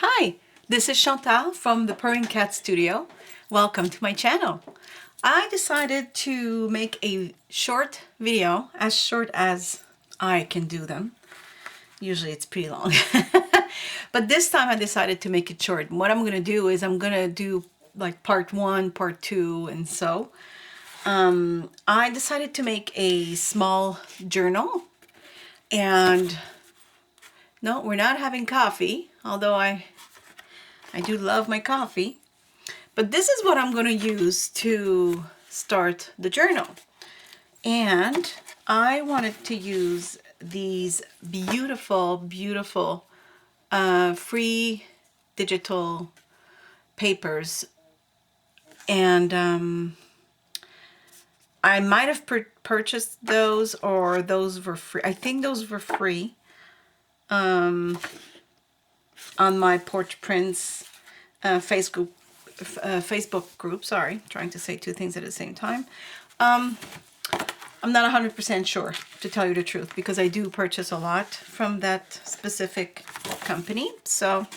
Hi, this is Chantal from the Purring Cat Studio. Welcome to my channel. I decided to make a short video, as short as I can do them. Usually it's pretty long. But this time I decided to make it short. What I'm going to do is I'm going to do like part 1, part 2, and so. I decided to make a small journal. And no, we're not having coffee, although I do love my coffee. But this is what I'm going to use to start the journal. And I wanted to use these beautiful, beautiful free digital papers. And I might have purchased those, or those were free. I think those were free on my Porch Prints Facebook group. Sorry, trying to say two things at the same time. I'm not 100% sure, to tell you the truth, because I do purchase a lot from that specific company. So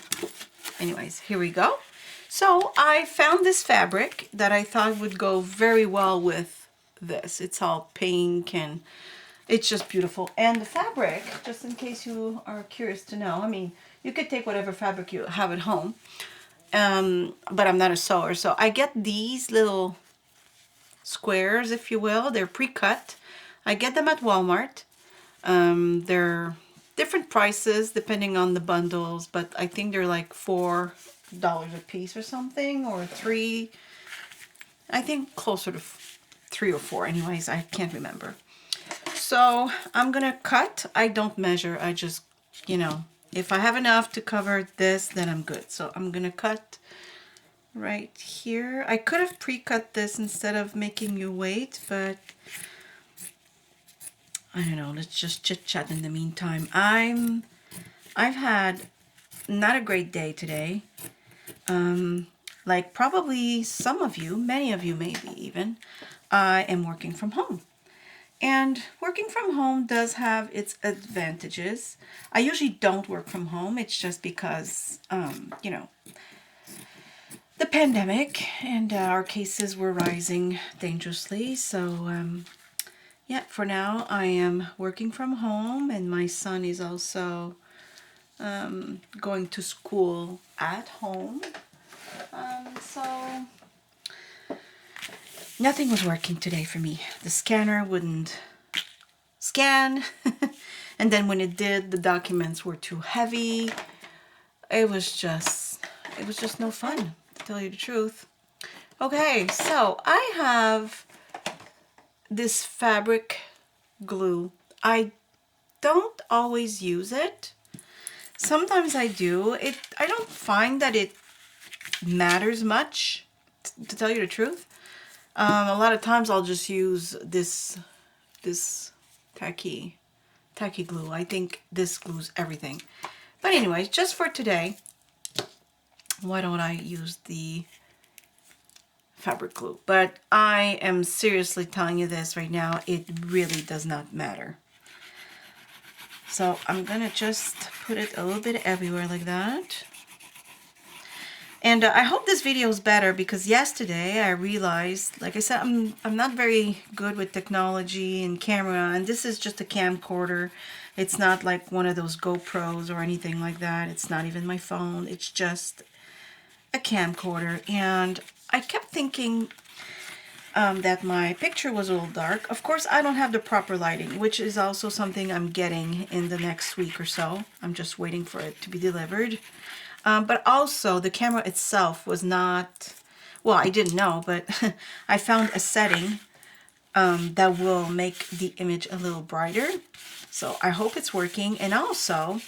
anyways, here we go. So I found this fabric that I thought would go very well with this. It's all pink and it's just beautiful. And the fabric, just in case you are curious to know, I mean, you could take whatever fabric you have at home. But I'm not a sewer, so I get these little squares, if you will. They're pre-cut. I get them at Walmart. They're different prices depending on the bundles, but I think they're like $4 a piece or something, or $3. I think closer to 3 or 4. Anyways, I can't remember. So I'm gonna cut. I don't measure. I just, if I have enough to cover this, then I'm good. So I'm gonna cut right here. I could have pre-cut this instead of making you wait, but I don't know. Let's just chit-chat in the meantime. I've had not a great day today. Like probably some of you, many of you maybe even, I am working from home. And working from home does have its advantages. I usually don't work from home. It's just because, the pandemic, and our cases were rising dangerously. So, yeah, for now I am working from home, and my son is also going to school at home. So nothing was working today for me. The scanner wouldn't scan. And then when it did, the documents were too heavy. It was just no fun, to tell you the truth. Okay, so I have this fabric glue. I don't always use it. Sometimes I do. I don't find that it matters much, to tell you the truth. A lot of times I'll just use this tacky glue. I think this glues everything. But anyways, just for today, why don't I use the fabric glue? But I am seriously telling you this right now, it really does not matter. So I'm gonna just put it a little bit everywhere like that. And I hope this video is better, because yesterday I realized, like I said, I'm not very good with technology and camera, and this is just a camcorder. It's not like one of those GoPros or anything like that. It's not even my phone. It's just a camcorder. And I kept thinking that my picture was a little dark. Of course, I don't have the proper lighting, which is also something I'm getting in the next week or so. I'm just waiting for it to be delivered. But also the camera itself was not, well, I didn't know, but I found a setting that will make the image a little brighter. So I hope it's working. And also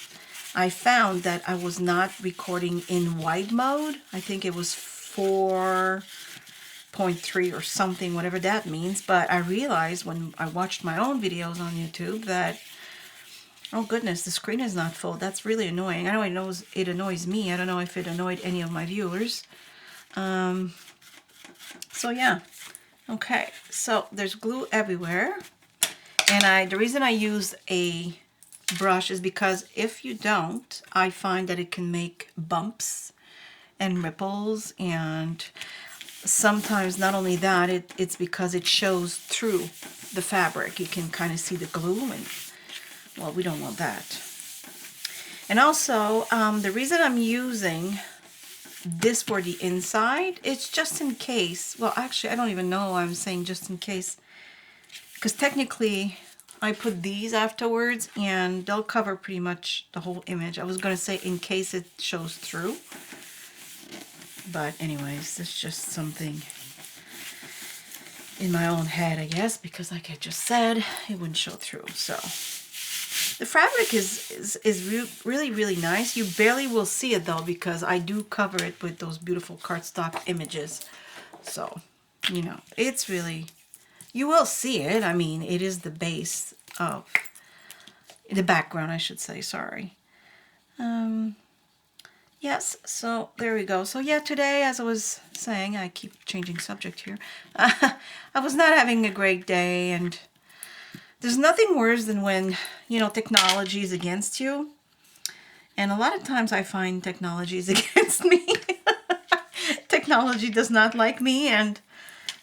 I found that I was not recording in wide mode. I think it was 4.3 or something, whatever that means. But I realized when I watched my own videos on YouTube that, oh goodness, the screen is not full. That's really annoying. I know it annoys me. I don't know if it annoyed any of my viewers. So yeah. Okay, so there's glue everywhere. And the reason I used a brush is because if you don't, I find that it can make bumps and ripples, and sometimes not only that, it's because it shows through the fabric. You can kind of see the glue, and well, we don't want that. And also, the reason I'm using this for the inside, it's just in case. Well, actually, I don't even know why I'm saying just in case, because technically I put these afterwards and they'll cover pretty much the whole image. I was going to say in case it shows through, but anyways, it's just something in my own head, I guess, because like I just said, it wouldn't show through. So the fabric is really, really nice. You barely will see it though, because I do cover it with those beautiful cardstock images. So, you know, it's really, you will see it. I mean, it is the base of the background, I should say, sorry. Yes, so there we go. So yeah, today, as I was saying, I keep changing subject here. I was not having a great day, and there's nothing worse than when, you know, technology is against you. And a lot of times I find technology is against me. Technology does not like me, and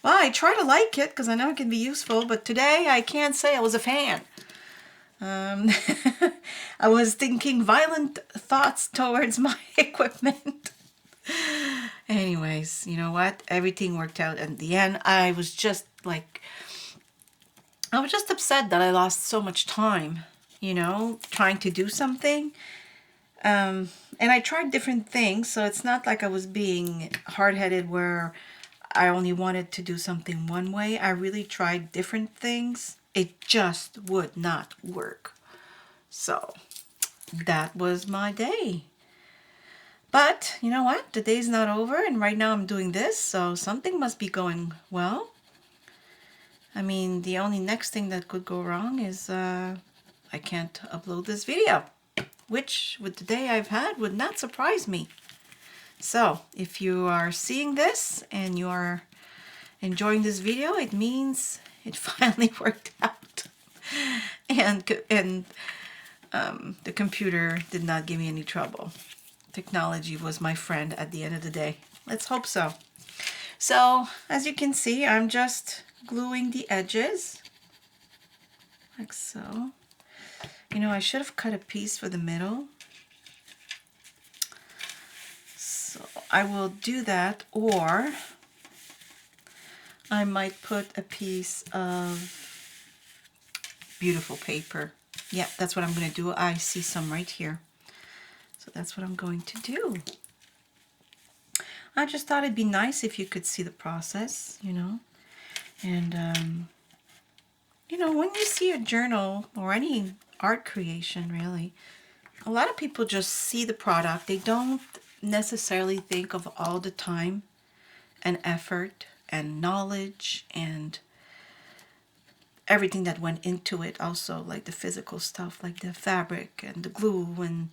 well, I try to like it because I know it can be useful, but today I can't say I was a fan. I was thinking violent thoughts towards my equipment. Anyways, you know what? Everything worked out at the end. I was just upset that I lost so much time, you know, trying to do something. And I tried different things, so it's not like I was being hard-headed where I only wanted to do something one way. I really tried different things. It just would not work. So that was my day. But you know what? The day's not over, and right now I'm doing this, so something must be going well. I mean, the only next thing that could go wrong is I can't upload this video, which with the day I've had would not surprise me. So if you are seeing this and you are enjoying this video, it means it finally worked out. And the computer did not give me any trouble. Technology was my friend at the end of the day. Let's hope so. So as you can see, I'm just gluing the edges like so. You know, I should have cut a piece for the middle. So I will do that, or I might put a piece of beautiful paper. Yeah, that's what I'm going to do. I see some right here. So that's what I'm going to do. I just thought it'd be nice if you could see the process, you know. And, you know, when you see a journal or any art creation, really, a lot of people just see the product. They don't necessarily think of all the time and effort and knowledge and everything that went into it, also like the physical stuff, like the fabric and the glue and,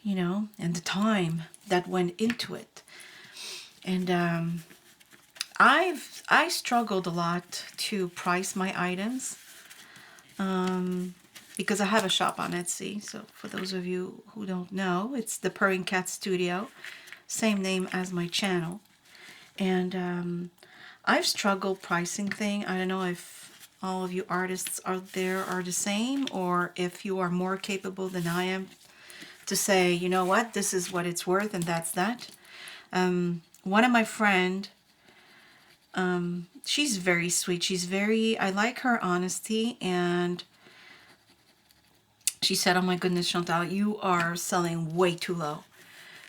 you know, and the time that went into it. And I struggled a lot to price my items because I have a shop on Etsy. So for those of you who don't know, it's the Purring Cat Studio, same name as my channel. And I've struggled pricing things. I don't know if all of you artists out there are the same, or if you are more capable than I am to say, you know what, this is what it's worth and that's that. One of my friend, she's very sweet. I like her honesty, and she said, oh my goodness, Chantal, you are selling way too low.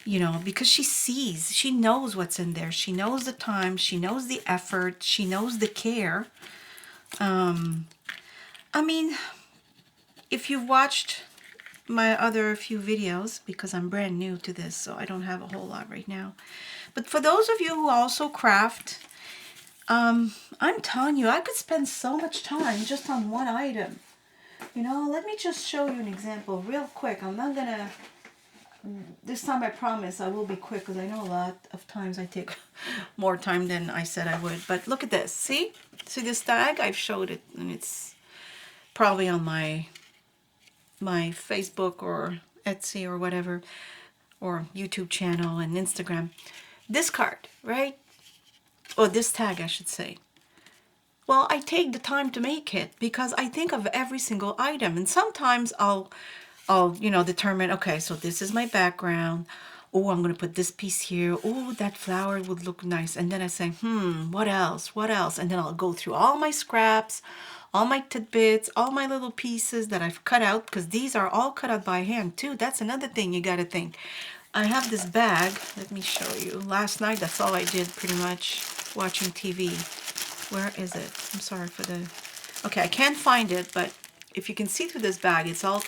You know, because she knows what's in there. She knows the time, she knows the effort, she knows the care. I mean, if you've watched my other few videos, because I'm brand new to this, so I don't have a whole lot right now. But for those of you who also craft, I'm telling you, I could spend so much time just on one item. You know, let me just show you an example real quick. I'm not gonna, this time I promise I will be quick, because I know a lot of times I take more time than I said I would. But look at this, see this tag? I've showed it, and it's probably on my my Facebook or Etsy or whatever, or YouTube channel and Instagram, this card, right? Or this tag, I should say. Well, I take the time to make it because I think of every single item, and sometimes I'll determine, okay, so this is my background. Oh, I'm going to put this piece here. Oh, that flower would look nice. And then I say, what else? What else? And then I'll go through all my scraps, all my tidbits, all my little pieces that I've cut out, because these are all cut out by hand too. That's another thing you got to think. I have this bag. Let me show you. Last night, that's all I did pretty much, watching TV. Where is it? I'm sorry for the... Okay, I can't find it, but if you can see through this bag, it's all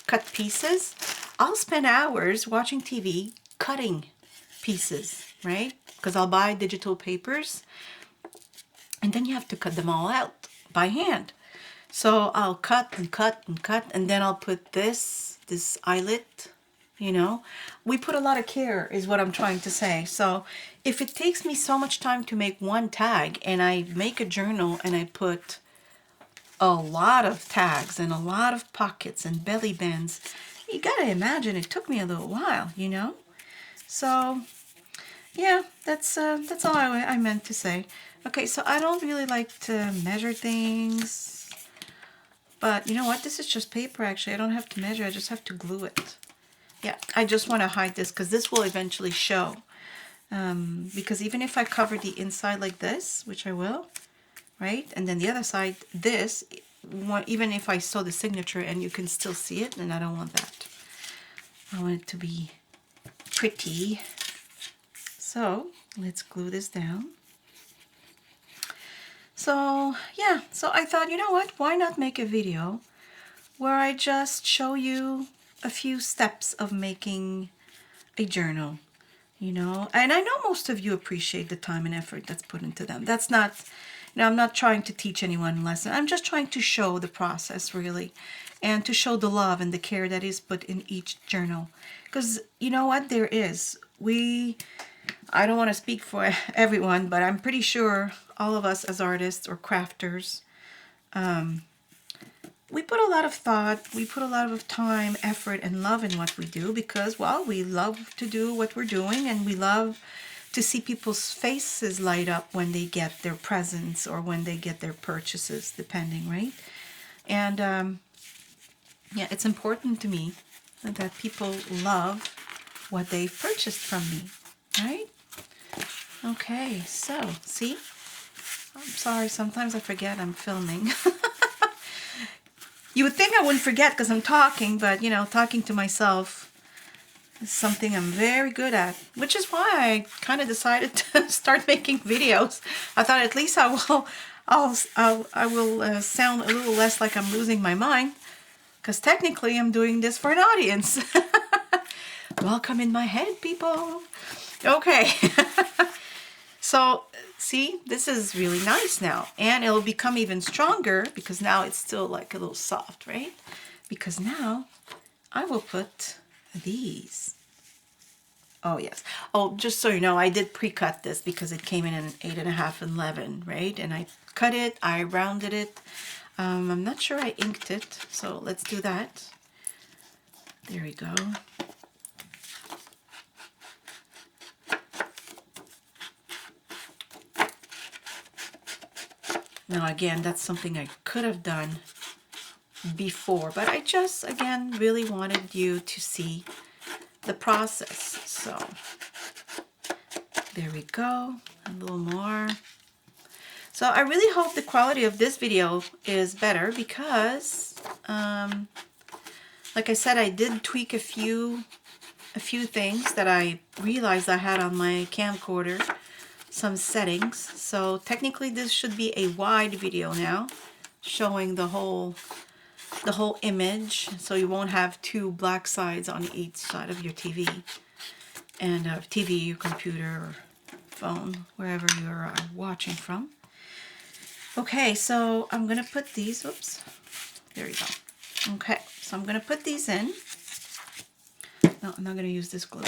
cut pieces. I'll spend hours watching TV cutting pieces, right? Because I'll buy digital papers, and then you have to cut them all out by hand. So I'll cut and cut and cut, and then I'll put this eyelet, We put a lot of care, is what I'm trying to say. So if it takes me so much time to make one tag, and I make a journal and I put a lot of tags and a lot of pockets and belly bands, you gotta imagine it took me a little while, So yeah, that's all I meant to say. Okay, so I don't really like to measure things, but you know what? This is just paper, actually. I don't have to measure. I just have to glue it. Yeah, I just want to hide this because this will eventually show. Because even if I cover the inside like this, which I will, right? And then the other side, this, even if I sew the signature and you can still see it, then I don't want that. I want it to be pretty. So let's glue this down. So yeah, so I thought, you know what? Why not make a video where I just show you a few steps of making a journal, And I know most of you appreciate the time and effort that's put into them. That's not, I'm not trying to teach anyone a lesson. I'm just trying to show the process, really, and to show the love and the care that is put in each journal. Because you know what? There is. I don't want to speak for everyone, but I'm pretty sure all of us as artists or crafters, we put a lot of thought, we put a lot of time, effort, and love in what we do because, well, we love to do what we're doing, and we love to see people's faces light up when they get their presents or when they get their purchases, depending, right? And yeah, it's important to me that people love what they've purchased from me, right? Okay, so, see? I'm sorry, sometimes I forget I'm filming. You would think I wouldn't forget because I'm talking, but, talking to myself is something I'm very good at, which is why I kind of decided to start making videos. I thought at least I will sound a little less like I'm losing my mind, because technically I'm doing this for an audience. Welcome in my head, people. Okay. So, see, this is really nice now. And it'll become even stronger because now it's still like a little soft, right? Because now I will put these. Oh, yes. Oh, just so you know, I did pre-cut this because it came in an 8.5 and 11, right? And I cut it, I rounded it. I'm not sure I inked it, so let's do that. There we go. Now again, that's something I could have done before, but I just, again, really wanted you to see the process. So there we go, a little more. So I really hope the quality of this video is better because, like I said, I did tweak a few things that I realized I had on my camcorder. Some settings. So technically this should be a wide video now, showing the whole image, so you won't have two black sides on each side of your TV, and TV, your computer, or phone, wherever you're watching from. Okay, so I'm gonna put these, oops, there we go. Okay, so I'm gonna put these in. No, I'm not gonna use this glue.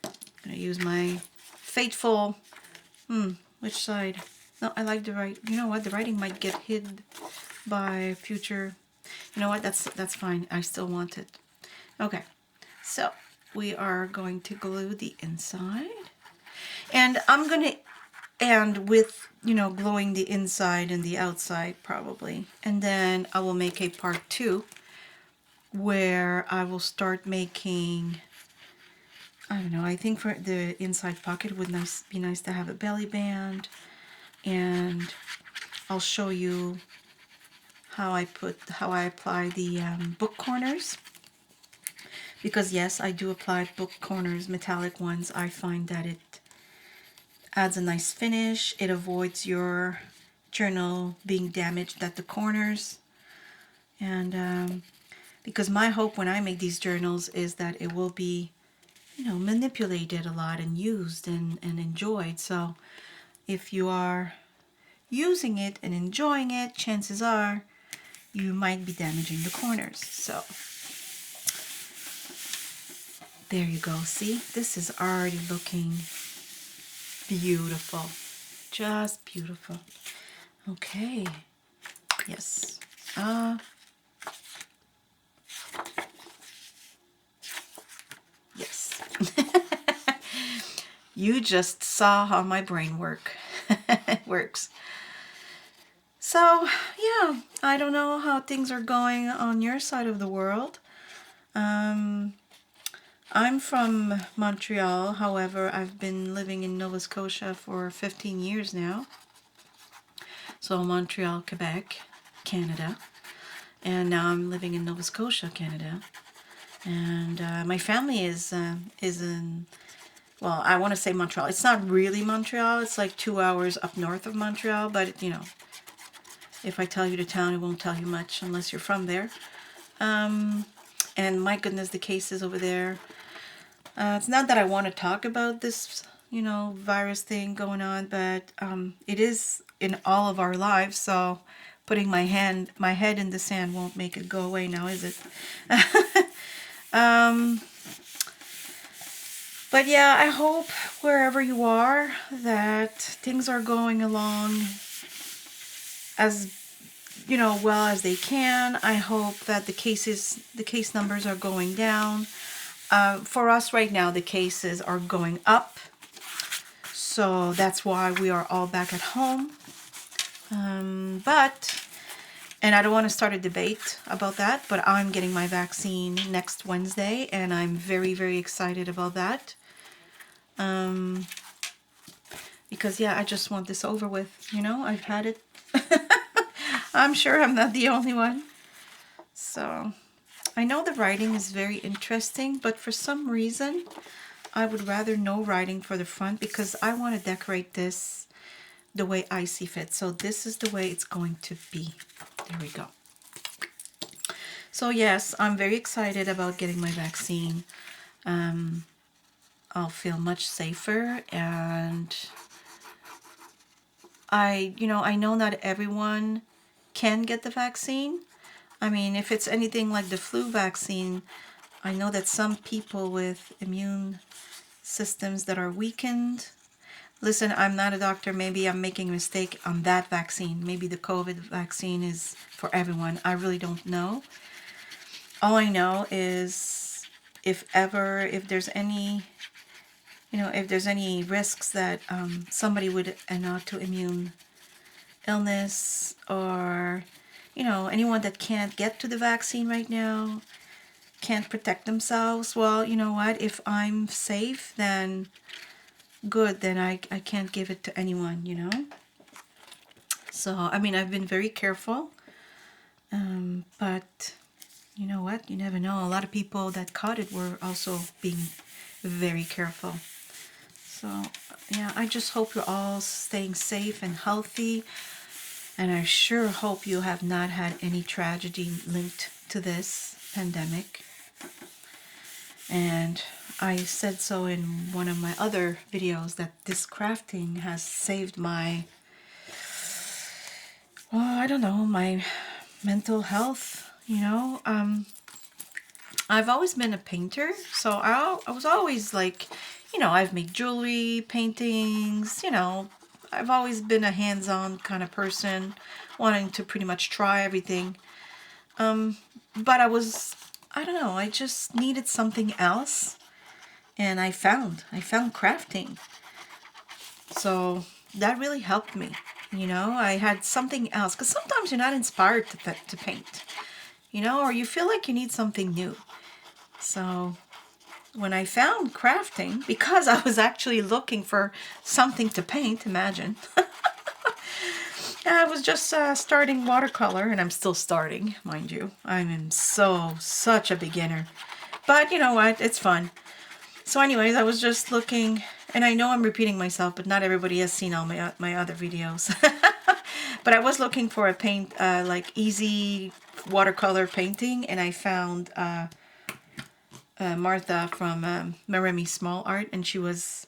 I'm gonna use my fateful, which side? No, I like the right. You know what? The writing might get hid by future. You know what? That's fine. I still want it. Okay. So we are going to glue the inside. And I'm going to end with, you know, gluing the inside and the outside probably. And then I will make a part 2 where I will start making, I don't know, I think for the inside pocket would be nice to have a belly band. And I'll show you how I apply the book corners. Because yes, I do apply book corners, metallic ones. I find that it adds a nice finish. It avoids your journal being damaged at the corners. And because my hope when I make these journals is that it will be, you know, manipulated a lot and used and enjoyed. So if you are using it and enjoying it, chances are you might be damaging the corners. So there you go. See, this is already looking beautiful. Just beautiful. Okay. Yes. Yes. You just saw how my brain works. So, yeah, I don't know how things are going on your side of the world. I'm from Montreal, however, I've been living in Nova Scotia for 15 years now. So Montreal, Quebec, Canada. And now I'm living in Nova Scotia, Canada. And my family is in, well, I want to say Montreal. It's not really Montreal. It's like 2 hours up north of Montreal. But, you know, if I tell you the town, it won't tell you much unless you're from there. And my goodness, the cases over there. It's not that I want to talk about this, you know, virus thing going on, but it is in all of our lives. So putting my head in the sand won't make it go away now, is it? But yeah, I hope wherever you are that things are going along as, you know, well as they can. I hope that the case numbers are going down. For us right now, the cases are going up. So that's why we are all back at home. And I don't want to start a debate about that, but I'm getting my vaccine next Wednesday, and I'm very, very excited about that. Because, yeah, I just want this over with, you know, I've had it. I'm sure I'm not the only one. So, I know the writing is very interesting, but for some reason, I would rather no writing for the front because I want to decorate this the way I see fit. So this is the way it's going to be. There we go. So yes, I'm very excited about getting my vaccine. I'll feel much safer, and I know not everyone can get the vaccine. I mean, if it's anything like the flu vaccine, I know that some people with immune systems that are weakened. Listen, I'm not a doctor. Maybe I'm making a mistake on that vaccine. Maybe the COVID vaccine is for everyone. I really don't know. All I know is if there's any, if there's any risks that somebody would an autoimmune illness, or, anyone that can't get to the vaccine right now, can't protect themselves, well, you know what? If I'm safe, then good, then I can't give it to anyone, So, I mean, I've been very careful, but you know what? You never know. A lot of people that caught it were also being very careful. So, yeah, I just hope you're all staying safe and healthy, and I sure hope you have not had any tragedy linked to this pandemic. And I said so in one of my other videos that this crafting has saved my, I don't know, my mental health, I've always been a painter, so I was always like, I've made jewelry, paintings, I've always been a hands-on kind of person, wanting to pretty much try everything. But I don't know, I just needed something else. And I found crafting. So that really helped me. You know, I had something else. Because sometimes you're not inspired to paint. You know, or you feel like you need something new. So when I found crafting, because I was actually looking for something to paint, imagine. I was just starting watercolor, and I'm still starting, mind you. I'm such a beginner. But you know what? It's fun. So anyways, I was just looking, and I know I'm repeating myself, but not everybody has seen all my other videos. But I was looking for a paint, like easy watercolor painting, and I found Martha from Maremi Small Art, and she was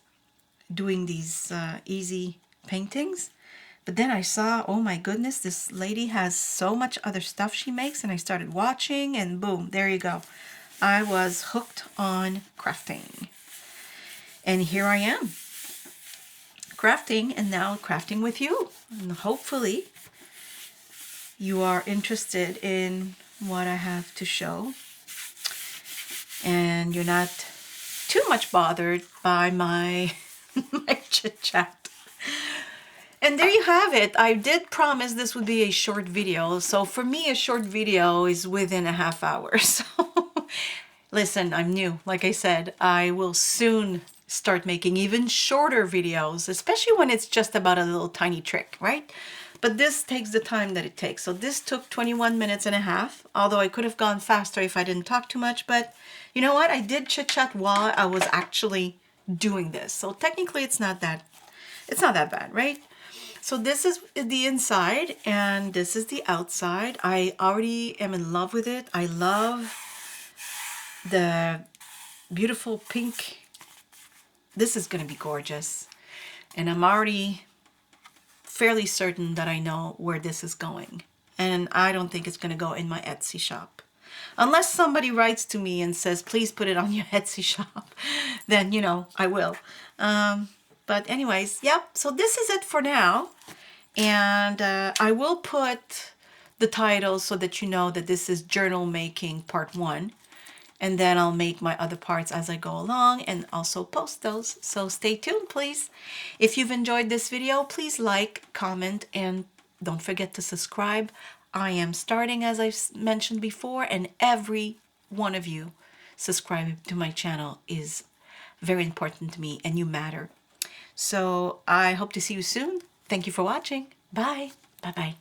doing these easy paintings. But then I saw, oh my goodness, this lady has so much other stuff she makes, and I started watching, and boom, there you go. I was hooked on crafting. And here I am, crafting, and now crafting with you. And hopefully you are interested in what I have to show, and you're not too much bothered by my my chit-chat. And there you have it. I did promise this would be a short video. So for me, a short video is within a half hour. So listen, I'm new. Like I said, I will soon start making even shorter videos, especially when it's just about a little tiny trick, right? But this takes the time that it takes. So this took 21 minutes and a half, although I could have gone faster if I didn't talk too much. But you know what? I did chit chat while I was actually doing this. So technically it's not that bad, right? So this is the inside and this is the outside. I already am in love with it. I love the beautiful pink. This is going to be gorgeous. And I'm already fairly certain that I know where this is going. And I don't think it's going to go in my Etsy shop. Unless somebody writes to me and says, please put it on your Etsy shop. Then, you know, I will. But anyways, yep. So this is it for now. And I will put the title so that you know that this is Journal Making Part 1. And then I'll make my other parts as I go along and also post those. So stay tuned, please. If you've enjoyed this video, please like, comment, and don't forget to subscribe. I am starting, as I've mentioned before, and every one of you subscribing to my channel is very important to me, and you matter. So I hope to see you soon. Thank you for watching. Bye. Bye-bye.